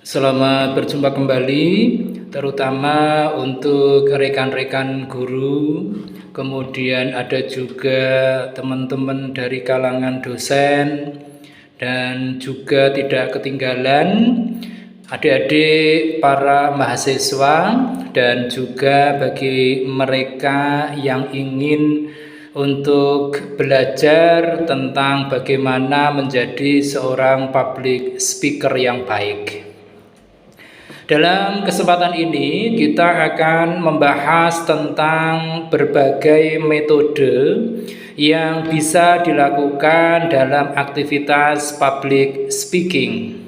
Selamat berjumpa kembali, terutama untuk rekan-rekan guru, kemudian ada juga teman-teman dari kalangan dosen, dan juga tidak ketinggalan adik-adik para mahasiswa, dan juga bagi mereka yang ingin untuk belajar tentang bagaimana menjadi seorang public speaker yang baik. Dalam kesempatan ini kita akan membahas tentang berbagai metode yang bisa dilakukan dalam aktivitas public speaking.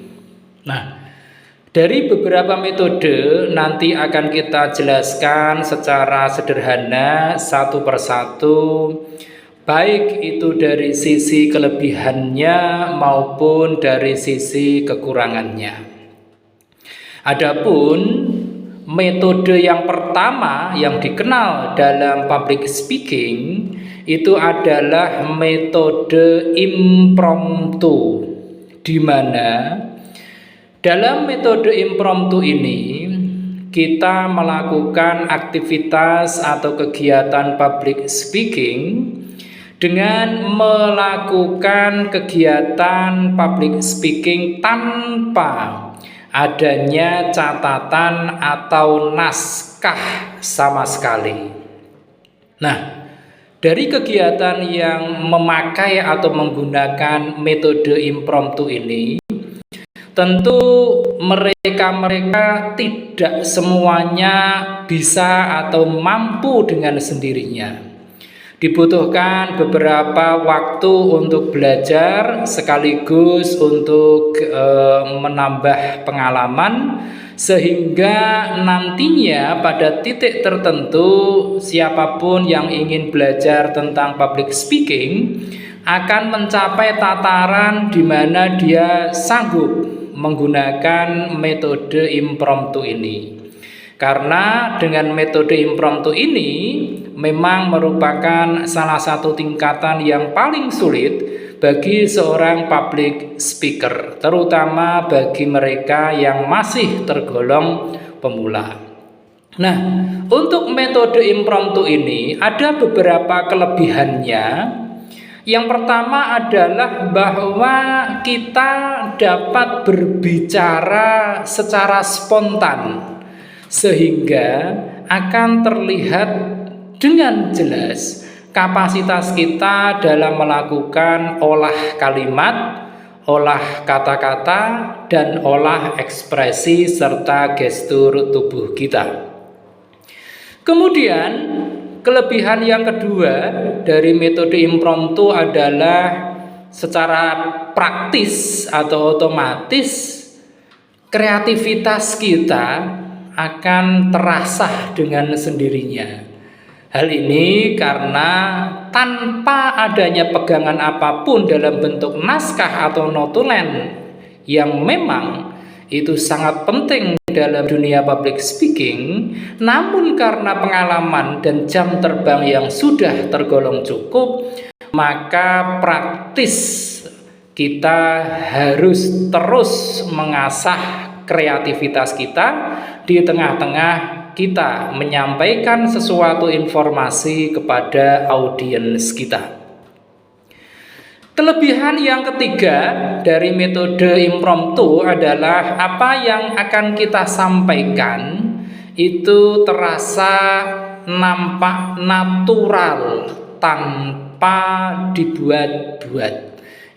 Nah, dari beberapa metode nanti akan kita jelaskan secara sederhana satu persatu, baik itu dari sisi kelebihannya maupun dari sisi kekurangannya. Adapun metode yang pertama yang dikenal dalam public speaking itu adalah metode impromptu, di mana dalam metode impromptu ini kita melakukan aktivitas atau kegiatan public speaking dengan melakukan kegiatan public speaking tanpa adanya catatan atau naskah sama sekali. Nah, dari kegiatan yang memakai atau menggunakan metode impromptu ini, tentu mereka tidak semuanya bisa atau mampu dengan sendirinya. Dibutuhkan beberapa waktu untuk belajar sekaligus untuk menambah pengalaman, sehingga nantinya pada titik tertentu siapapun yang ingin belajar tentang public speaking akan mencapai tataran di mana dia sanggup menggunakan metode impromptu ini. Karena dengan metode impromptu ini memang merupakan salah satu tingkatan yang paling sulit bagi seorang public speaker, terutama bagi mereka yang masih tergolong pemula. Nah, untuk metode impromptu ini ada beberapa kelebihannya. Yang pertama adalah bahwa kita dapat berbicara secara spontan, sehingga akan terlihat dengan jelas kapasitas kita dalam melakukan olah kalimat, olah kata-kata, dan olah ekspresi serta gestur tubuh kita. Kemudian kelebihan yang kedua dari metode impromptu adalah secara praktis atau otomatis kreativitas kita akan terasah dengan sendirinya. Hal ini karena tanpa adanya pegangan apapun dalam bentuk naskah atau notulen yang memang itu sangat penting dalam dunia public speaking, namun karena pengalaman dan jam terbang yang sudah tergolong cukup, maka praktis kita harus terus mengasah kreativitas kita di tengah-tengah kita menyampaikan sesuatu informasi kepada audiens kita. Kelebihan yang ketiga dari metode impromptu adalah apa yang akan kita sampaikan itu terasa nampak natural tanpa dibuat-buat.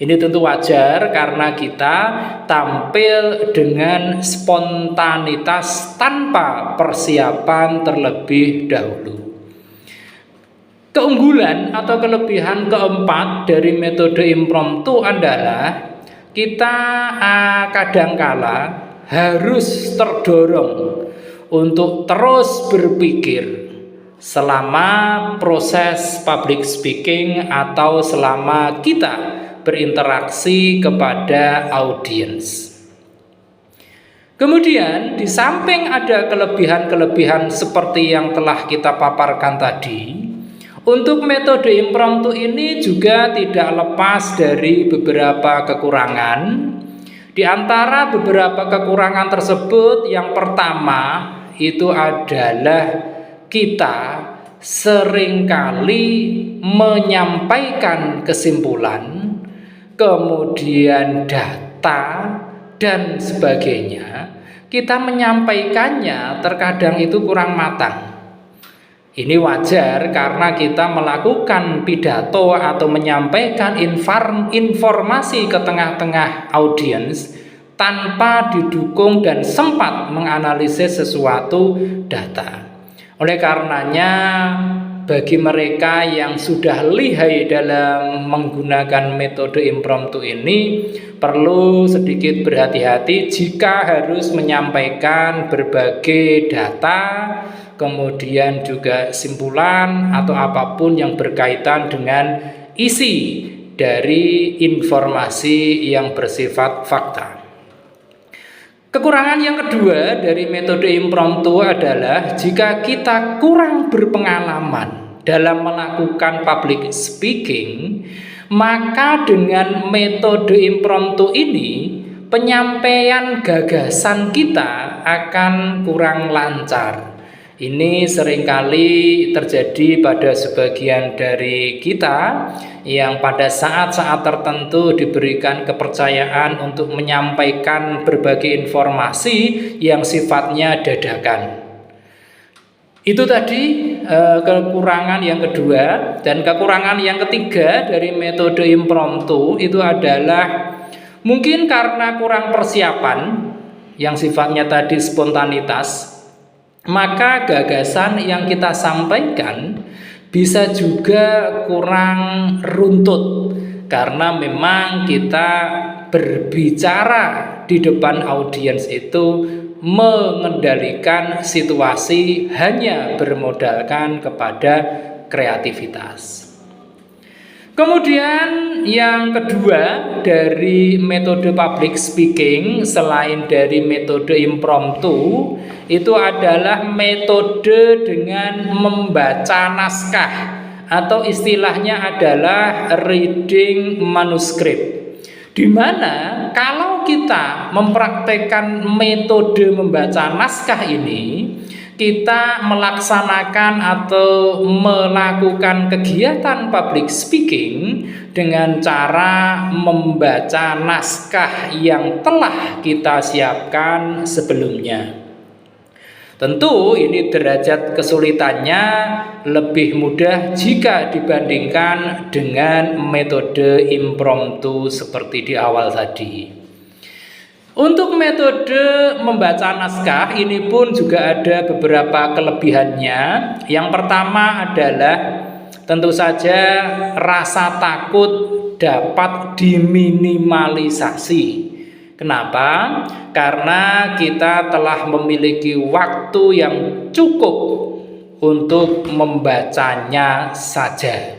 Ini tentu wajar karena kita tampil dengan spontanitas tanpa persiapan terlebih dahulu. Keunggulan atau kelebihan keempat dari metode impromptu adalah kita kadangkala harus terdorong untuk terus berpikir selama proses public speaking atau selama kita berinteraksi kepada audiens. Kemudian di samping ada kelebihan-kelebihan seperti yang telah kita paparkan tadi, untuk metode impromptu ini juga tidak lepas dari beberapa kekurangan, Di antara beberapa kekurangan tersebut, yang pertama itu adalah kita seringkali menyampaikan kesimpulan, kemudian data dan sebagainya. Kita menyampaikannya terkadang itu kurang matang. Ini wajar karena kita melakukan pidato atau menyampaikan informasi ke tengah-tengah audiens tanpa didukung dan sempat menganalisis sesuatu data. Oleh karenanya, bagi mereka yang sudah lihai dalam menggunakan metode impromptu ini, perlu sedikit berhati-hati jika harus menyampaikan berbagai data, kemudian juga simpulan atau apapun yang berkaitan dengan isi dari informasi yang bersifat fakta. Kekurangan yang kedua dari metode impromptu adalah jika kita kurang berpengalaman dalam melakukan public speaking, maka dengan metode impromptu ini penyampaian gagasan kita akan kurang lancar. Ini seringkali terjadi pada sebagian dari kita yang pada saat-saat tertentu diberikan kepercayaan untuk menyampaikan berbagai informasi yang sifatnya dadakan. Itu tadi kekurangan yang kedua. Dan kekurangan yang ketiga dari metode impromptu itu adalah mungkin karena kurang persiapan yang sifatnya tadi spontanitas, maka gagasan yang kita sampaikan bisa juga kurang runtut karena memang kita berbicara di depan audiens itu mengendalikan situasi hanya bermodalkan kepada kreativitas. Kemudian yang kedua dari metode public speaking selain dari metode impromptu itu adalah metode dengan membaca naskah atau istilahnya adalah reading manuskrip, di mana kalau kita mempraktekkan metode membaca naskah ini, kita melaksanakan atau melakukan kegiatan public speaking dengan cara membaca naskah yang telah kita siapkan sebelumnya. Tentu ini derajat kesulitannya lebih mudah jika dibandingkan dengan metode impromptu seperti di awal tadi. Untuk metode membaca naskah ini pun juga ada beberapa kelebihannya. Yang pertama adalah tentu saja rasa takut dapat diminimalisasi. Kenapa? Karena kita telah memiliki waktu yang cukup untuk membacanya saja,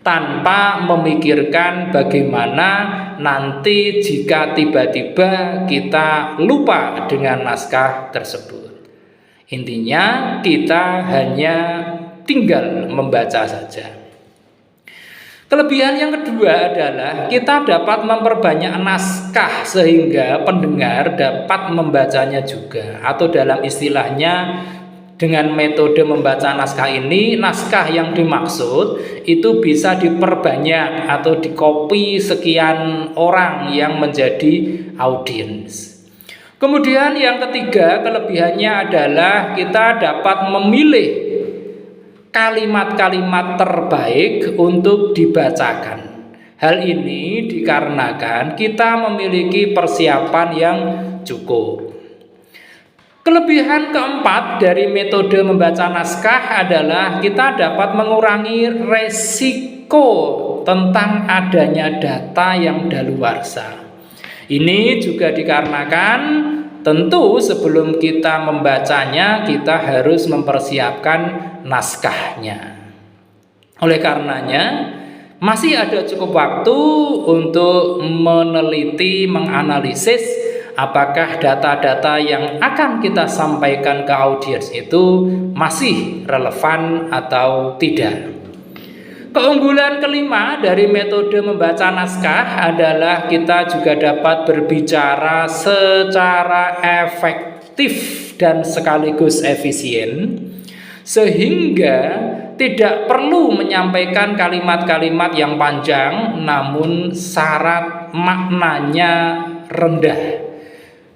tanpa memikirkan bagaimana nanti jika tiba-tiba kita lupa dengan naskah tersebut. Intinya kita hanya tinggal membaca saja. Kelebihan yang kedua adalah kita dapat memperbanyak naskah sehingga pendengar dapat membacanya juga, atau dalam istilahnya dengan metode membaca naskah ini, naskah yang dimaksud itu bisa diperbanyak atau dikopi sekian orang yang menjadi audiens. Kemudian yang ketiga kelebihannya adalah kita dapat memilih kalimat-kalimat terbaik untuk dibacakan. Hal ini dikarenakan kita memiliki persiapan yang cukup. Kelebihan keempat dari metode membaca naskah adalah kita dapat mengurangi resiko tentang adanya data yang daluarsa. Ini juga dikarenakan tentu sebelum kita membacanya kita harus mempersiapkan naskahnya. Oleh karenanya masih ada cukup waktu untuk meneliti, menganalisis apakah data-data yang akan kita sampaikan ke audiens itu masih relevan atau tidak. Keunggulan kelima dari metode membaca naskah adalah kita juga dapat berbicara secara efektif dan sekaligus efisien, sehingga tidak perlu menyampaikan kalimat-kalimat yang panjang namun syarat maknanya rendah,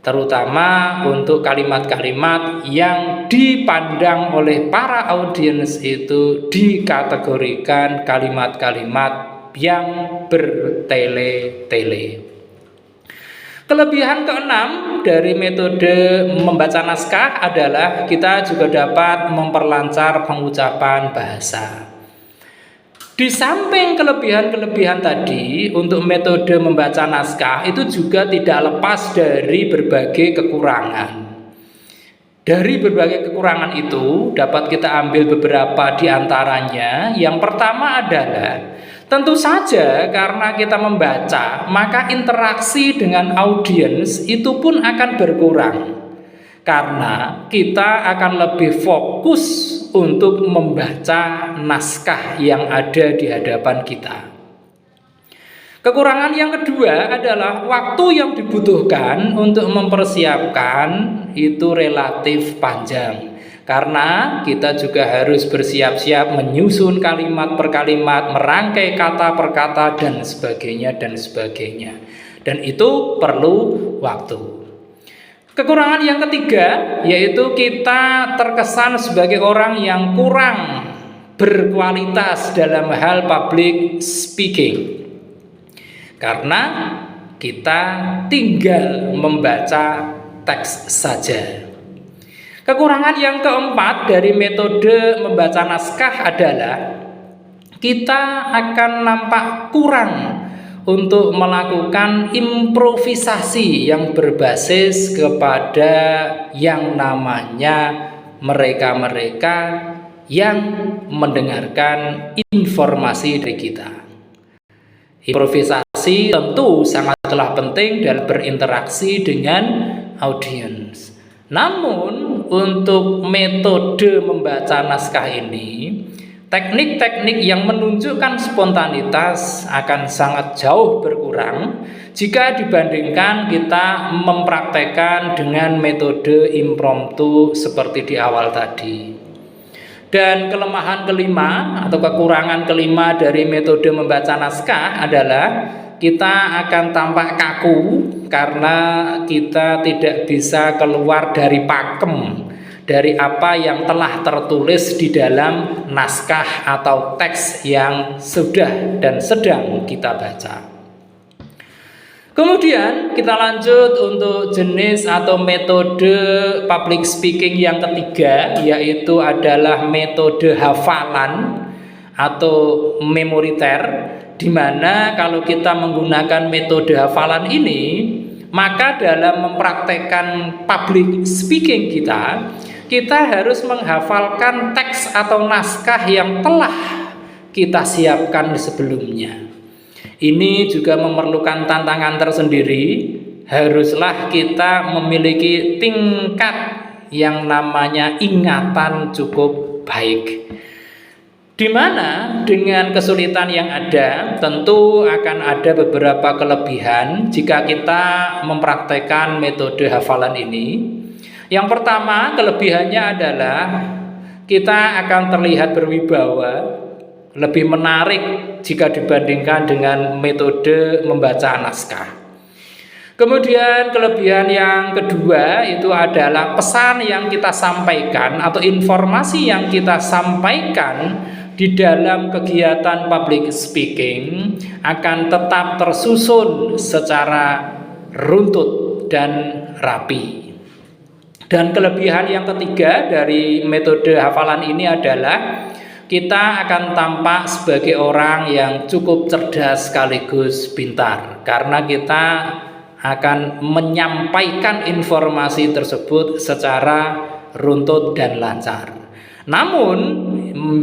terutama untuk kalimat-kalimat yang dipandang oleh para audiens itu dikategorikan kalimat-kalimat yang bertele-tele. Kelebihan keenam dari metode membaca naskah adalah kita juga dapat memperlancar pengucapan bahasa. Di samping kelebihan-kelebihan tadi, untuk metode membaca naskah itu juga tidak lepas dari berbagai kekurangan. Dari berbagai kekurangan itu dapat kita ambil beberapa di antaranya. Yang pertama adalah tentu saja karena kita membaca, maka interaksi dengan audiens itu pun akan berkurang. Karena kita akan lebih fokus untuk membaca naskah yang ada di hadapan kita. Kekurangan yang kedua adalah waktu yang dibutuhkan untuk mempersiapkan itu relatif panjang. Karena kita juga harus bersiap-siap menyusun kalimat per kalimat, merangkai kata per kata, dan sebagainya, dan sebagainya. Dan itu perlu waktu. Kekurangan yang ketiga yaitu kita terkesan sebagai orang yang kurang berkualitas dalam hal public speaking, karena kita tinggal membaca teks saja. Kekurangan yang keempat dari metode membaca naskah adalah kita akan nampak kurang untuk melakukan improvisasi yang berbasis kepada yang namanya mereka-mereka yang mendengarkan informasi dari kita. Improvisasi tentu sangatlah penting dalam berinteraksi dengan audiens. Namun untuk metode membaca naskah ini, teknik-teknik yang menunjukkan spontanitas akan sangat jauh berkurang jika dibandingkan kita mempraktekkan dengan metode impromptu seperti di awal tadi. Dan kelemahan kelima atau kekurangan kelima dari metode membaca naskah adalah kita akan tampak kaku karena kita tidak bisa keluar dari pakem dari apa yang telah tertulis di dalam naskah atau teks yang sudah dan sedang kita baca. Kemudian kita lanjut untuk jenis atau metode public speaking yang ketiga, yaitu adalah metode hafalan atau memoriter, di mana kalau kita menggunakan metode hafalan ini, maka dalam mempraktekkan public speaking kita harus menghafalkan teks atau naskah yang telah kita siapkan sebelumnya. Ini juga memerlukan tantangan tersendiri. Haruslah kita memiliki tingkat yang namanya ingatan cukup baik, di mana dengan kesulitan yang ada tentu akan ada beberapa kelebihan jika kita mempraktekkan metode hafalan ini. Yang pertama, kelebihannya adalah kita akan terlihat berwibawa, lebih menarik jika dibandingkan dengan metode membaca naskah. Kemudian kelebihan yang kedua itu adalah pesan yang kita sampaikan atau informasi yang kita sampaikan di dalam kegiatan public speaking akan tetap tersusun secara runtut dan rapi. Dan kelebihan yang ketiga dari metode hafalan ini adalah kita akan tampak sebagai orang yang cukup cerdas sekaligus pintar, karena kita akan menyampaikan informasi tersebut secara runtut dan lancar. Namun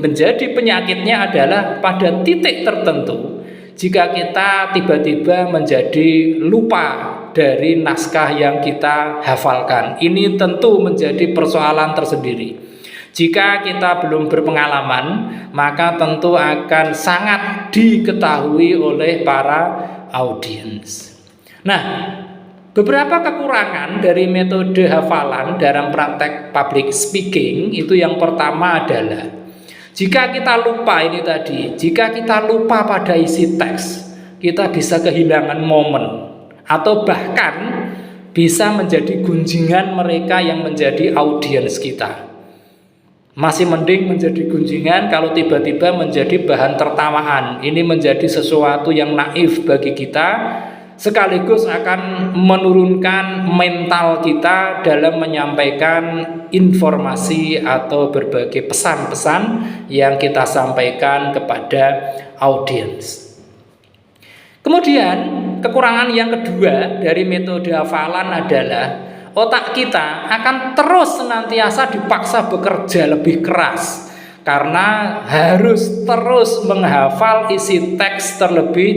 menjadi penyakitnya adalah pada titik tertentu jika kita tiba-tiba menjadi lupa dari naskah yang kita hafalkan. Ini tentu menjadi persoalan tersendiri. Jika kita belum berpengalaman, maka tentu akan sangat diketahui oleh para audiens. Nah, beberapa kekurangan dari metode hafalan dalam praktek public speaking itu yang pertama adalah jika kita lupa ini tadi, jika kita lupa pada isi teks, kita bisa kehilangan momen atau bahkan bisa menjadi gunjingan mereka yang menjadi audiens kita. Masih mending menjadi gunjingan kalau tiba-tiba menjadi bahan tertawaan. Ini menjadi sesuatu yang naif bagi kita, sekaligus akan menurunkan mental kita dalam menyampaikan informasi atau berbagai pesan-pesan yang kita sampaikan kepada audiens. Kemudian kekurangan yang kedua dari metode hafalan adalah otak kita akan terus senantiasa dipaksa bekerja lebih keras karena harus terus menghafal isi teks terlebih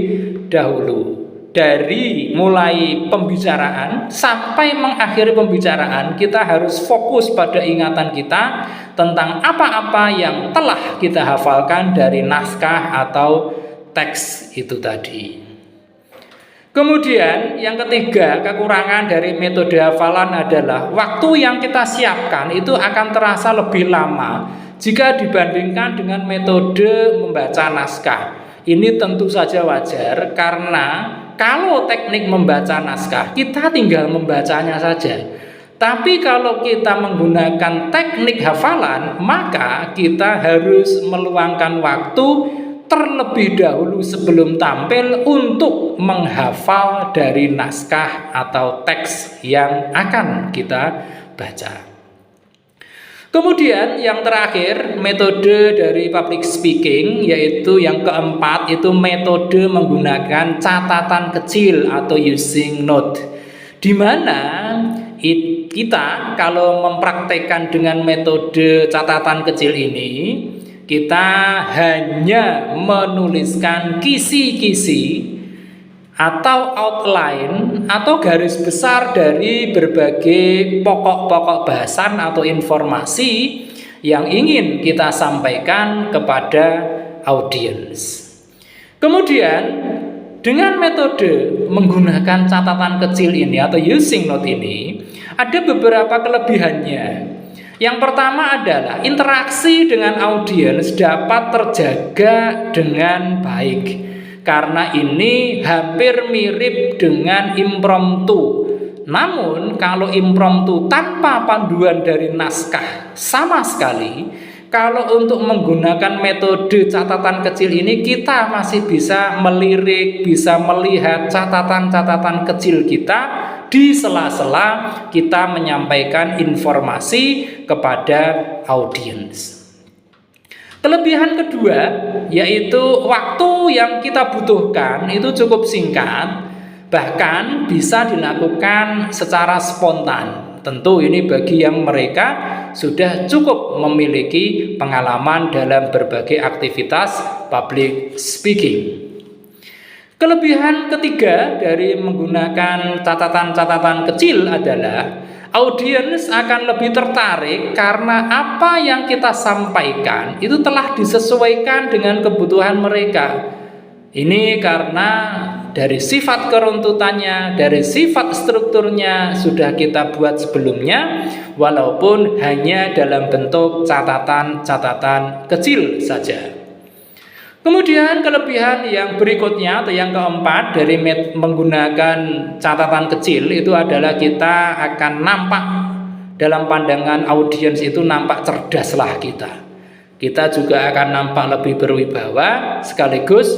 dahulu. Dari mulai pembicaraan sampai mengakhiri pembicaraan, kita harus fokus pada ingatan kita tentang apa-apa yang telah kita hafalkan dari naskah atau teks itu tadi. Kemudian yang ketiga, kekurangan dari metode hafalan adalah waktu yang kita siapkan itu akan terasa lebih lama jika dibandingkan dengan metode membaca naskah. Ini tentu saja wajar karena kalau teknik membaca naskah kita tinggal membacanya saja. Tapi kalau kita menggunakan teknik hafalan, maka kita harus meluangkan waktu terlebih dahulu sebelum tampil untuk menghafal dari naskah atau teks yang akan kita baca. Kemudian yang terakhir, metode dari public speaking, yaitu yang keempat, itu metode menggunakan catatan kecil atau using note, di mana kita kalau mempraktekkan dengan metode catatan kecil ini, kita hanya menuliskan kisi-kisi atau outline atau garis besar dari berbagai pokok-pokok bahasan atau informasi yang ingin kita sampaikan kepada audiens. Kemudian dengan metode menggunakan catatan kecil ini atau using note ini ada beberapa kelebihannya. Yang pertama adalah interaksi dengan audiens dapat terjaga dengan baik karena ini hampir mirip dengan impromptu. Namun kalau impromptu tanpa panduan dari naskah sama sekali, kalau untuk menggunakan metode catatan kecil ini kita masih bisa melirik, bisa melihat catatan-catatan kecil kita di sela-sela kita menyampaikan informasi kepada audiens. Kelebihan kedua yaitu waktu yang kita butuhkan itu cukup singkat, bahkan bisa dilakukan secara spontan. Tentu ini bagi yang mereka sudah cukup memiliki pengalaman dalam berbagai aktivitas public speaking. Kelebihan ketiga dari menggunakan catatan-catatan kecil adalah audiens akan lebih tertarik karena apa yang kita sampaikan itu telah disesuaikan dengan kebutuhan mereka. Ini karena dari sifat keruntutannya, dari sifat strukturnya sudah kita buat sebelumnya, walaupun hanya dalam bentuk catatan-catatan kecil saja. Kemudian kelebihan yang berikutnya atau yang keempat dari menggunakan catatan kecil itu adalah kita akan nampak dalam pandangan audiens itu nampak cerdaslah kita. Kita juga akan nampak lebih berwibawa sekaligus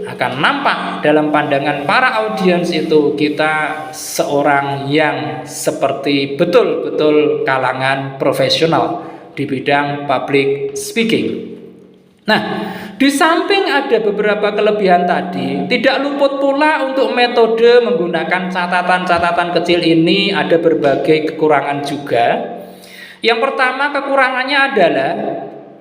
akan nampak dalam pandangan para audiens itu kita seorang yang seperti betul-betul kalangan profesional di bidang public speaking. Nah, di samping ada beberapa kelebihan tadi, tidak luput pula untuk metode menggunakan catatan-catatan kecil ini ada berbagai kekurangan juga. Yang pertama kekurangannya adalah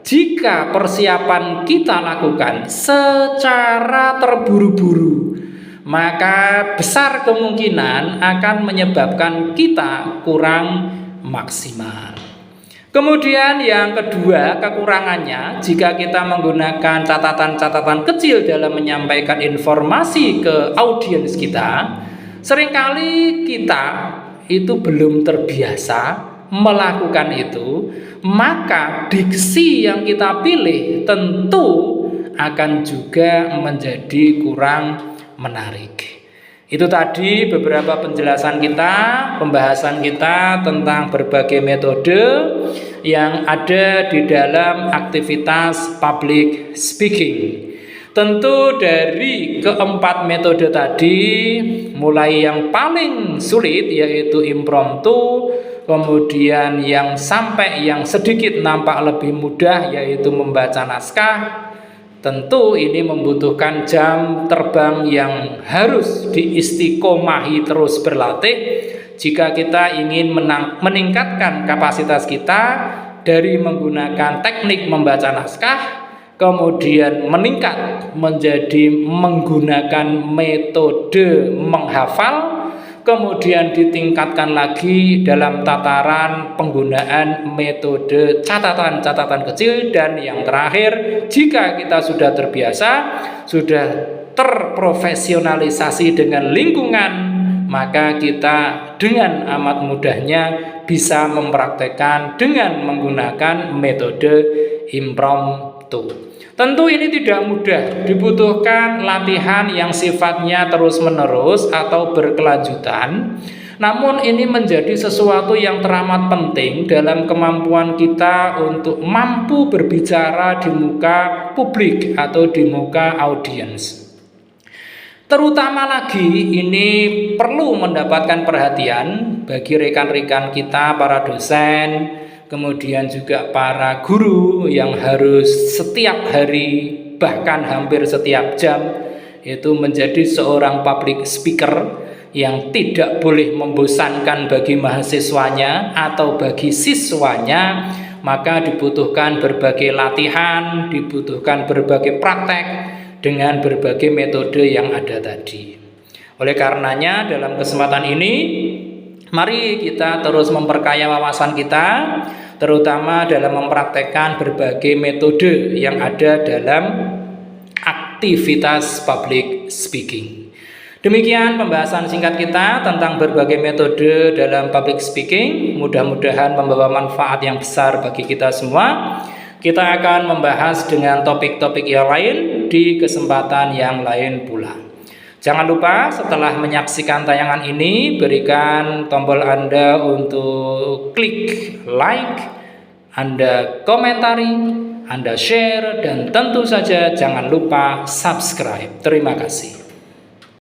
jika persiapan kita lakukan secara terburu-buru, maka besar kemungkinan akan menyebabkan kita kurang maksimal. Kemudian yang kedua, kekurangannya jika kita menggunakan catatan-catatan kecil dalam menyampaikan informasi ke audiens kita, seringkali kita itu belum terbiasa melakukan itu, maka diksi yang kita pilih tentu akan juga menjadi kurang menarik. Itu tadi beberapa penjelasan kita, pembahasan kita tentang berbagai metode yang ada di dalam aktivitas public speaking. Tentu dari keempat metode tadi, mulai yang paling sulit yaitu impromptu, kemudian yang sampai yang sedikit nampak lebih mudah yaitu membaca naskah. Tentu ini membutuhkan jam terbang yang harus diistiqomahi terus berlatih jika kita ingin meningkatkan kapasitas kita dari menggunakan teknik membaca naskah, kemudian meningkat menjadi menggunakan metode menghafal, kemudian ditingkatkan lagi dalam tataran penggunaan metode catatan-catatan kecil, dan yang terakhir, jika kita sudah terbiasa, sudah terprofesionalisasi dengan lingkungan, maka kita dengan amat mudahnya bisa mempraktekkan dengan menggunakan metode impromptu. Tentu ini tidak mudah, dibutuhkan latihan yang sifatnya terus-menerus atau berkelanjutan. Namun ini menjadi sesuatu yang teramat penting dalam kemampuan kita untuk mampu berbicara di muka publik atau di muka audiens. Terutama lagi ini perlu mendapatkan perhatian bagi rekan-rekan kita, para dosen, kemudian juga para guru yang harus setiap hari bahkan hampir setiap jam itu menjadi seorang public speaker yang tidak boleh membosankan bagi mahasiswanya atau bagi siswanya. Maka dibutuhkan berbagai latihan, dibutuhkan berbagai praktek dengan berbagai metode yang ada tadi. Oleh karenanya dalam kesempatan ini mari kita terus memperkaya wawasan kita, terutama dalam mempraktekkan berbagai metode yang ada dalam aktivitas public speaking. Demikian pembahasan singkat kita tentang berbagai metode dalam public speaking. Mudah-mudahan membawa manfaat yang besar bagi kita semua. Kita akan membahas dengan topik-topik yang lain di kesempatan yang lain pula. Jangan lupa setelah menyaksikan tayangan ini, berikan tombol Anda untuk klik like, Anda komentari, Anda share, dan tentu saja jangan lupa subscribe. Terima kasih.